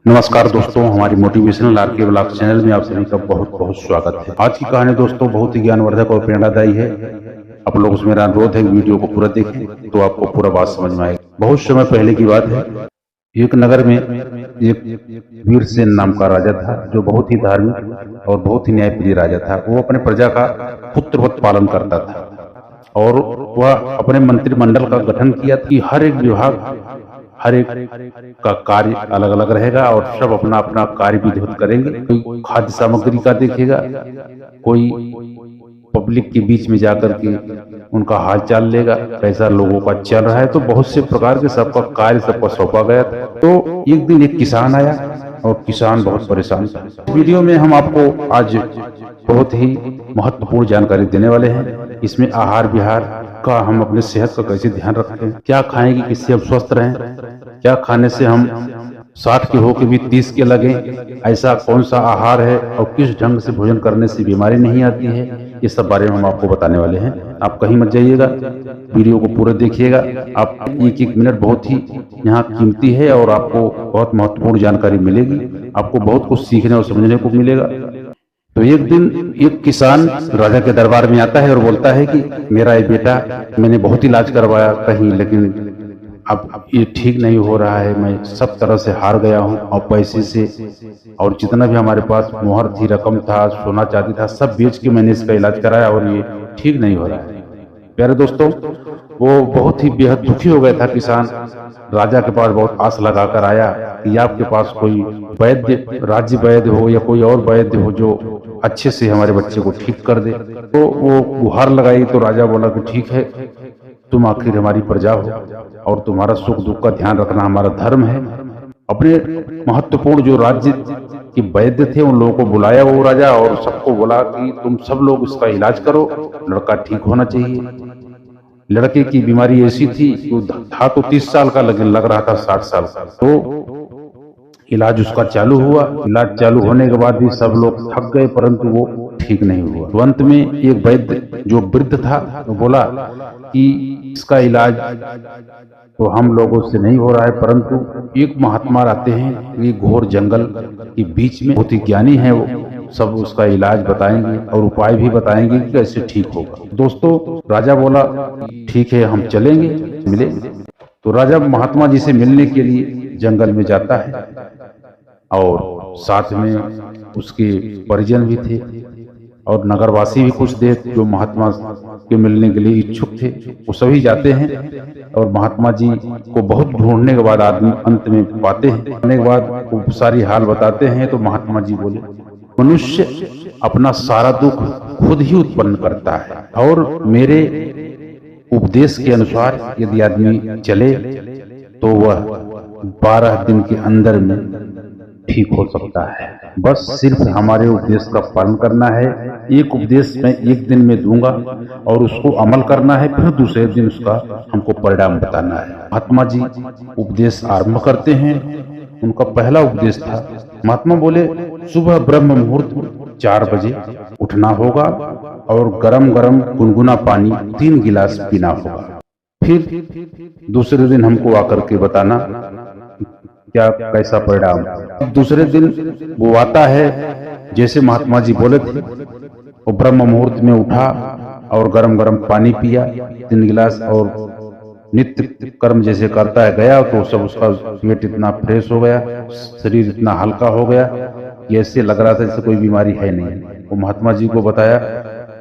नमस्कार दोस्तों, हमारी मोटिवेशनल आरके ब्लॉग चैनल में आप सभी का बहुत बहुत स्वागत है। आज की कहानी दोस्तों बहुत ही ज्ञानवर्धक और प्रेरणादायी है। आप लोगों से मेरा अनुरोध है वीडियो को पूरा देखें तो आपको पूरा बात समझ में आएगी। बहुत समय पहले की बात है। एक नगर में एक वीरसेन नाम का राजा था जो बहुत ही धार्मिक और बहुत ही न्यायप्रिय राजा था। वो अपने प्रजा का पुत्रवत पालन करता था और वह अपने मंत्रिमंडल का गठन किया कि हर एक विभाग हर एक का कार्य अलग अलग रहेगा और सब अपना अपना कार्य विधिवत करेंगे। कोई खाद्य सामग्री का देखेगा, कोई पब्लिक के बीच में जाकर के उनका हाल चाल लेगा, कैसा लोगों का चल रहा है। तो बहुत से प्रकार के सबका कार्य सबको सौंपा गया था। तो एक दिन एक किसान आया और किसान बहुत परेशान था। इस वीडियो में हम आपको आज बहुत ही महत्वपूर्ण जानकारी देने वाले हैं। इसमें आहार विहार का, हम अपने सेहत का कैसे ध्यान रखें, क्या खाएंगे किससे हम स्वस्थ रहें, क्या खाने से हम 60 के होके भी 30 के लगें, ऐसा कौन सा आहार है और किस ढंग से भोजन करने से बीमारी नहीं आती है, ये सब बारे में हम आपको बताने वाले हैं। आप कहीं मत जाइएगा, वीडियो को पूरा देखिएगा। आप एक एक मिनट बहुत ही यहाँ कीमती है और आपको बहुत महत्वपूर्ण जानकारी मिलेगी। आपको बहुत कुछ सीखने और समझने को मिलेगा। तो एक दिन एक किसान राजा के दरबार में आता है और बोलता है कि मेरा ये बेटा, मैंने बहुत इलाज करवाया कहीं, लेकिन अब ये ठीक नहीं हो रहा है। मैं सब तरह से हार गया हूँ और पैसे से और जितना भी हमारे पास मोहर थी, रकम था, सोना चांदी था, सब बेच के मैंने इसका इलाज कराया और ये ठीक नहीं हो रहा है। प्यारे दोस्तों, वो बहुत ही बेहद दुखी हो गया था किसान। राजा के पास बहुत आस लगाकर आया कि आपके पास कोई वैद्य, राज्य वैद्य हो या कोई और वैद्य हो जो अच्छे से हमारे बच्चे को ठीक कर दे। तो वो गुहार लगाई तो राजा बोला कि ठीक है, तुम आखिर हमारी प्रजा हो और तुम्हारा सुख दुख का ध्यान रखना हमारा धर्म है। अपने महत्वपूर्ण जो राज्य के वैद्य थे उन लोगों को बुलाया वो राजा और सबको बोला कि तुम सब लोग इसका इलाज करो, लड़का ठीक होना चाहिए। लड़के की बीमारी ऐसी थी, वो था तो 30 साल का, लेकिन लग रहा था 60 साल का। तो इलाज उसका चालू हुआ। इलाज चालू होने के बाद भी सब लोग थक गए, परंतु वो ठीक नहीं हुआ। तो अंत में एक वैद्य जो वृद्ध था तो बोला कि इसका इलाज तो हम लोगों से नहीं हो रहा है, परंतु एक महात्मा आते हैं, ये घोर जंगल के बीच में, बहुत ही ज्ञानी है, वो सब उसका इलाज बताएंगे और उपाय भी बताएंगे कि कैसे ठीक होगा। दोस्तों, राजा बोला ठीक है, हम चलेंगे, मिलेंगे। तो राजा महात्मा जी से मिलने के लिए जंगल में जाता है और साथ में उसके परिजन भी थे और नगरवासी भी कुछ थे जो महात्मा के मिलने के लिए इच्छुक थे। वो सभी जाते हैं और महात्मा जी को बहुत ढूंढने के बाद आदमी अंत में पाते हैं। पाने के बाद वो सारी हाल बताते हैं। तो महात्मा जी बोले, मनुष्य अपना सारा दुख खुद ही उत्पन्न करता है और मेरे उपदेश के अनुसार यदि आदमी चले तो वह 12 दिन के अंदर में ठीक हो सकता है। बस सिर्फ हमारे उपदेश का पालन करना है। एक उपदेश मैं एक दिन में दूंगा और उसको अमल करना है, फिर दूसरे दिन उसका हमको परिणाम बताना है। महात्मा जी उपदेश आरंभ करते हैं। उनका पहला उपदेश था, महात्मा बोले सुबह ब्रह्म मुहूर्त 4 बजे उठना होगा और गरम गरम गुनगुना पानी 3 गिलास पीना होगा। फिर दूसरे दिन हमको आकर के बताना क्या कैसा परिणाम। दूसरे दिन वो आता है, जैसे महात्मा जी बोले थे, वो ब्रह्म मुहूर्त में उठा और गरम गरम पानी पिया 3 गिलास और नित्य कर्म जैसे करता है गया। तो सब उसका पेट इतना फ्रेश हो गया, शरीर इतना हल्का हो गया कि ऐसे लग रहा था जैसे कोई बीमारी है नहीं। वो महात्मा जी को बताया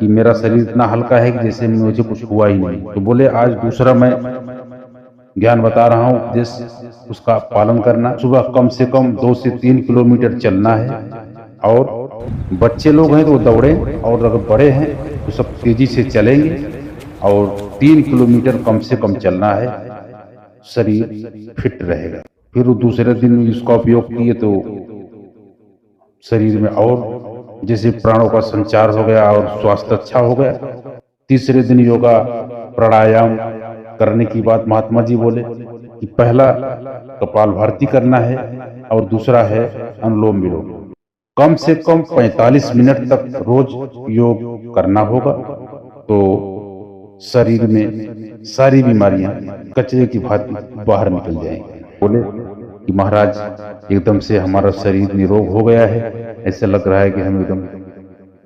कि मेरा शरीर इतना हल्का है कि जैसे मुझे कुछ हुआ ही नहीं। तो बोले आज दूसरा मैं ज्ञान बता रहा हूँ, उपदेश उसका पालन करना। सुबह कम से कम 2 से 3 किलोमीटर चलना है और बच्चे लोग हैं तो वो दौड़े और अगर बड़े हैं तो सब तेजी से चलेंगे और 3 किलोमीटर कम से कम चलना है, शरीर फिट रहेगा। फिर वो दूसरे दिन इसका उपयोग किए तो शरीर में और जैसे प्राणों का संचार हो गया और स्वास्थ्य अच्छा हो गया। तीसरे दिन योगा प्राणायाम करने की बात महात्मा जी बोले कि पहला कपाल भारती करना है और दूसरा है अनुलोम विलोम। कम से कम 45 मिनट तक रोज योग करना होगा तो शरीर में सारी बीमारियां कचरे की भांति बाहर निकल जाएंगी। बोले कि महाराज एकदम से हमारा शरीर निरोग हो गया है, ऐसा लग रहा है कि हम एकदम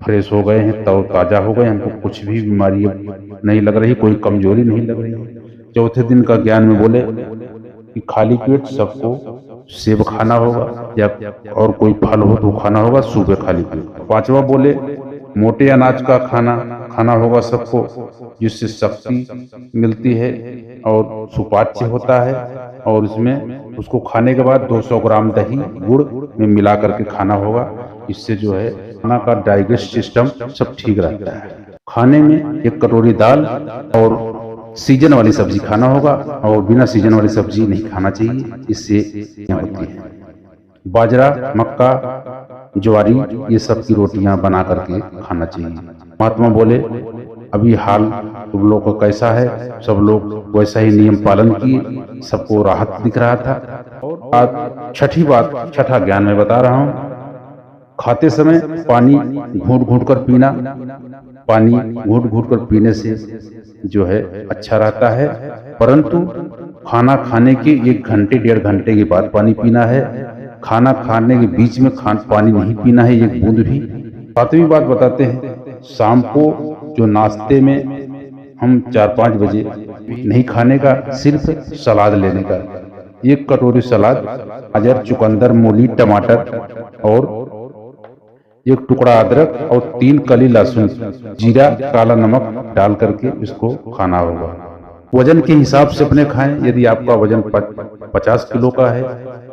फ्रेश हो गए हैं, तो ताजा हो गए, हमको कुछ भी बीमारी नहीं लग रही, कोई कमजोरी नहीं लग रही। चौथे दिन का ज्ञान में बोले कि खाली पेट सबको सेब खाना होगा या और कोई फल हो तो खाना होगा सुबह खाली पेट। पांचवा बोले मोटे अनाज का खाना खाना होगा सबको, जिससे शक्ति मिलती है और सुपाच्य होता है, और इसमें उसको खाने के बाद 200 ग्राम दही गुड़ में मिला करके खाना होगा। इससे जो है खाना का डाइजेस्ट सिस्टम सब ठीक रहता है। खाने में 1 कटोरी दाल और सीजन वाली सब्जी खाना होगा, और बिना सीजन वाली सब्जी नहीं खाना चाहिए, इससे होती है। बाजरा, मक्का, ज्वारी ये सब की रोटियां बना करके खाना चाहिए। महात्मा बोले अभी हाल तुम लोग का कैसा है, सब लोग वैसा ही नियम पालन किए, सबको राहत दिख रहा था। और आज छठा ज्ञान मैं बता रहा हूँ। खाते समय पानी घूंट घूंट कर पीना, पानी घूंट घूंट कर पीने से जो है अच्छा रहता है, परंतु खाना खाने के 1 घंटे 1.5 घंटे के बाद पानी पीना है। खाना खाने के बीच में पानी नहीं पीना है 1 बूंद भी। 7वीं बात बताते हैं, शाम को जो नाश्ते में हम 4-5 बजे नहीं खाने का, सिर्फ सलाद लेने का। 1 कटोरी सलाद, गाजर, चुकंदर, मूली, टमाटर और 1 टुकड़ा अदरक और 3 कली लहसुन, जीरा, काला नमक डाल करके इसको खाना होगा। वजन के हिसाब से अपने खाएं। यदि आपका वजन 50 किलो का है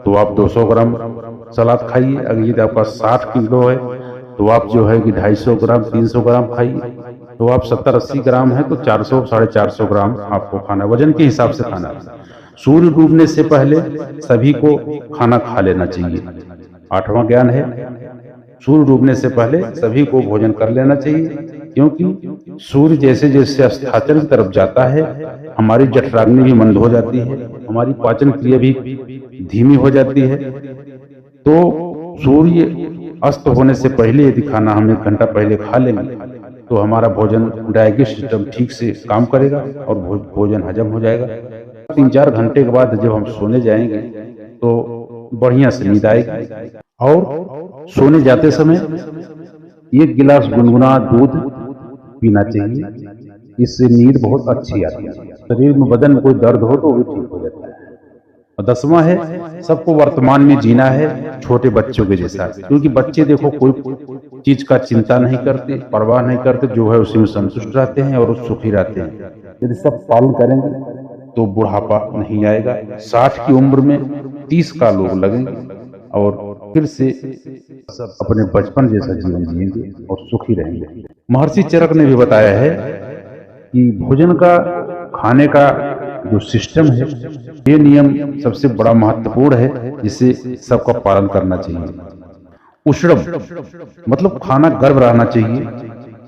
तो आप 200 ग्राम सलाद खाइए। अगर यदि आपका 60 किलो है तो आप जो है कि 250 ग्राम 300 ग्राम खाइए। तो आप 70-80 ग्राम है तो 400-450 ग्राम आपको खाना, वजन के हिसाब से खाना। सूर्य डूबने से पहले सभी को खाना खा लेना चाहिए। 8वां ज्ञान है, सूर्य डूबने से पहले सभी को भोजन कर लेना चाहिए, क्योंकि सूर्य जैसे जैसे अस्ताचल की तरफ जाता है हमारी जठराग्नि भी मंद हो जाती है, हमारी पाचन क्रिया भी धीमी हो जाती है। तो सूर्य अस्त होने से पहले यदि खाना हम 1 घंटा पहले खा लेंगे तो हमारा भोजन डाइजेस्ट सिस्टम ठीक से काम करेगा और भोजन हजम हो जाएगा। 3-4 घंटे के बाद जब हम सोने जाएंगे तो बढ़िया से नींद आएगी। और सोने जाते समय 1 गिलास गुनगुना दूध पीना चाहिए, इससे नींद बहुत अच्छी आती है। शरीर में बदन में कोई दर्द हो तो वो ठीक हो जाता है। और 10वां है, सबको वर्तमान में जीना है छोटे बच्चों के जैसा, क्योंकि बच्चे देखो कोई चीज का चिंता नहीं करते, परवाह नहीं करते, जो है उसी में संतुष्ट रहते हैं और सुखी रहते हैं। यदि सब पालन करेंगे तो बुढ़ापा नहीं आएगा। 60 की उम्र में 30 का लोग लगेंगे और फिर से अपने बचपन जैसा जीवन जिएंगे और सुखी रहेंगे। महर्षि चरक ने भी बताया है कि भोजन का खाने का जो सिस्टम है, ये नियम सबसे बड़ा महत्वपूर्ण है, जिसे सबका पालन करना चाहिए। उष्णम मतलब खाना गर्म रहना चाहिए,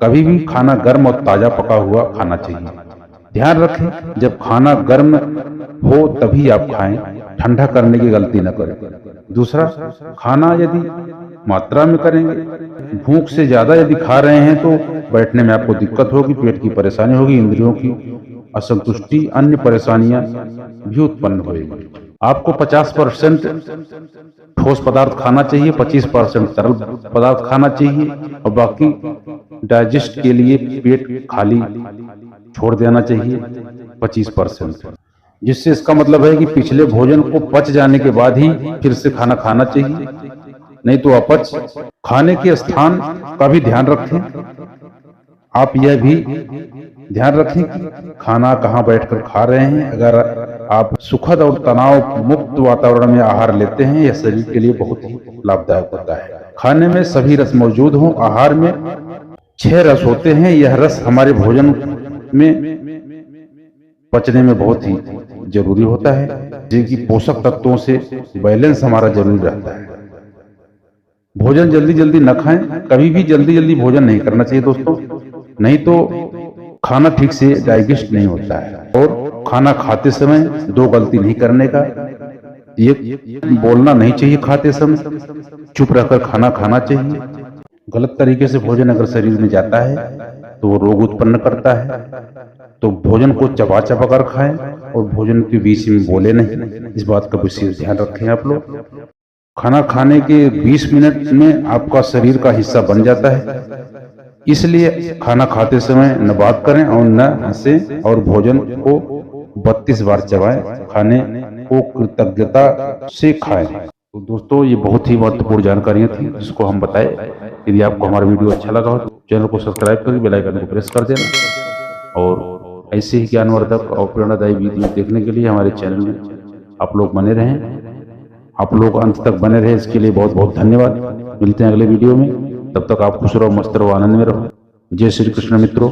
कभी भी खाना गर्म और ताजा पका हुआ खाना चाहिए। ध्यान रखें जब खाना गर्म हो तभी आप खाएं, ठंडा करने की गलती न करें। दूसरा, खाना यदि मात्रा में करेंगे, भूख से ज्यादा यदि खा रहे हैं तो बैठने में आपको दिक्कत होगी, पेट की परेशानी होगी, इंद्रियों की असंतुष्टि, अन्य परेशानियां भी उत्पन्न होगी। आपको 50% ठोस पदार्थ खाना चाहिए, 25% तरल पदार्थ खाना चाहिए, और बाकी डाइजेस्ट के लिए पेट खाली छोड़ देना चाहिए 25%। जिससे इसका मतलब है कि पिछले भोजन को पच जाने के बाद ही फिर से खाना खाना चाहिए, नहीं तो अपच। खाने के स्थान का भी ध्यान रखें। आप यह भी ध्यान रखें कि खाना कहाँ बैठकर खा रहे हैं। अगर आप सुखद और तनाव मुक्त वातावरण में आहार लेते हैं, यह शरीर के लिए बहुत ही लाभदायक होता है। खाने में सभी रस मौजूद हों। आहार में 6 रस होते हैं। यह रस हमारे भोजन में पचने में बहुत ही जरूरी होता है, जिनकी पोषक तत्वों से बैलेंस हमारा जरूरी रहता है। भोजन जल्दी जल्दी न खाएं, कभी भी जल्दी जल्दी भोजन नहीं करना चाहिए दोस्तों, नहीं तो खाना ठीक से डाइजेस्ट नहीं होता है। और खाना खाते समय 2 गलती नहीं करने का, एक बोलना नहीं चाहिए खाते समय, चुप रहकर खाना खाना चाहिए। गलत तरीके से भोजन अगर शरीर में जाता है तो वो रोग उत्पन्न करता है। तो भोजन को चबा चबा कर खाएं और भोजन के बीच में बोले नहीं, इस बात का विशेष ध्यान रखें आप लोग। खाना खाने के 20 मिनट में आपका शरीर का हिस्सा बन जाता है, इसलिए खाना खाते समय न बात करें और न हंसें और भोजन को 32 बार चबाएं। खाने को कृतज्ञता से खाएं। तो दोस्तों, ये बहुत ही महत्वपूर्ण जानकारियां थी जिसको हम बताए। यदि आपको हमारा वीडियो अच्छा लगा हो तो चैनल को सब्सक्राइब करके बेल आइकन को प्रेस कर देना और ऐसे ही ज्ञानवर्धक और प्रेरणादायी वीडियो देखने के लिए हमारे चैनल में आप लोग बने रहें। आप लोग अंत तक बने रहे, इसके लिए बहुत बहुत धन्यवाद। मिलते हैं अगले वीडियो में, तब तक आप खुश रहो, मस्त रहो, आनंद में रहो। जय श्री कृष्ण मित्रों।